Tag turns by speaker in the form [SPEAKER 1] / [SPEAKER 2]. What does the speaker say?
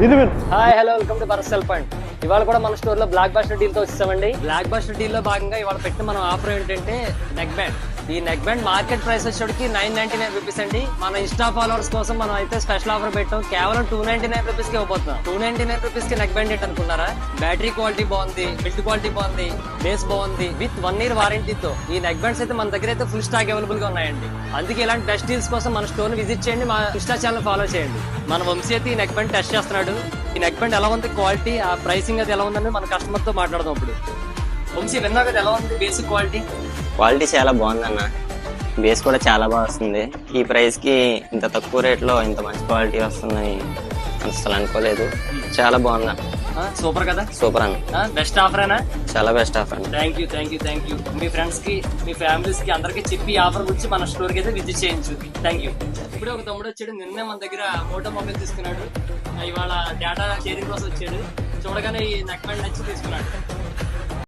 [SPEAKER 1] ఇది విను.
[SPEAKER 2] Hi hello welcome to Bharat cell point. ఇవాళ కూడా మన స్టోర్ లో బ్లాక్ బస్టర్ డీల్ తో వచ్చామండి. బ్లాక్ బస్టర్ డీల్ లో భాగంగా ఇవాళ పెట్టిన మనం ఆఫర్ ఏంటంటే నెక్ బ్యాండ్. ఈ నెక్ బ్యాండ్ మార్కెట్ ప్రైస్ వచ్చేటికి 999 రూపీస్ అండి. మన ఇన్స్టా ఫాలోవర్స్ కోసం మనం అయితే స్పెషల్ ఆఫర్ పెట్టాం. కేవలం 299 రూపీస్ కి ఇవ్వబోతున్నాం. 299 రూపీస్ కి నెక్ బ్యాండ్ ఏంటనుకున్నారా? బ్యాటరీ క్వాలిటీ బాగుంది, బిల్డ్ క్వాలిటీ బాగుంది, బేస్ బాగుంది, విత్ 1 year వారంటీతో ఈ నెక్ బ్యాండ్స్ అయితే మన దగ్గర అయితే ఫుల్ స్టాక్ అవైలబుల్ గా ఉన్నాయండి. అందుకే ఇలాంటి బెస్ట్ డీల్స్ కోసం మన స్టోర్ ని విజిట్ చేయండి, మా ఇన్స్టా ఛానల్ ఫాలో చేయండి. మన వంశీ అయితే ఈ నెక్ బ్యాండ్ టెస్ట్ చేస్తున్నాడు. ఈ నెక్ బ్యాండ్ ఎలా ఉంది, క్వాలిటీ, ఆ ప్రైసింగ్ అది ఎలా ఉందని మన కస్టమర్ తో మాట్లాడదాం. ఇప్పుడు వంశీ విన్నా కదా, ఎలా ఉంది బేసిక్ క్వాలిటీ?
[SPEAKER 3] క్వాలిటీ చాలా బాగుందన్న, బేస్ కూడా చాలా బాగా వస్తుంది. ఈ ప్రైస్ కి ఇంత తక్కువ రేట్ లో ఇంత మంచి క్వాలిటీ వస్తుందని అసలు అనుకోలేదు. చాలా బాగుందన్న,
[SPEAKER 2] సూపర్ కదా,
[SPEAKER 3] సూపర్ అన్న,
[SPEAKER 2] బెస్ట్ ఆఫర్ అనా?
[SPEAKER 3] చాలా బెస్ట్ ఆఫర్ అన్న.
[SPEAKER 2] Thank you thank you thank you. Me friends కి, మీ ఫ్యామిలీస్ కి అందరికి చెప్పి ఆఫర్ గురించి మన స్టోర్ కి అయితే విజిట్ చేయించు. Thank you. ఇప్పుడే ఒక తమ్ముడు వచ్చాడు, నిన్నే మన దగ్గర మోటో మొబైల్ తీసుకున్నాడు. ఇవాళ డేటా షేరింగ్ కోసం వచ్చాడు. చూడగానే ఈ నెక్ బ్యాండ్ నచ్చి తీసుకున్నాడు.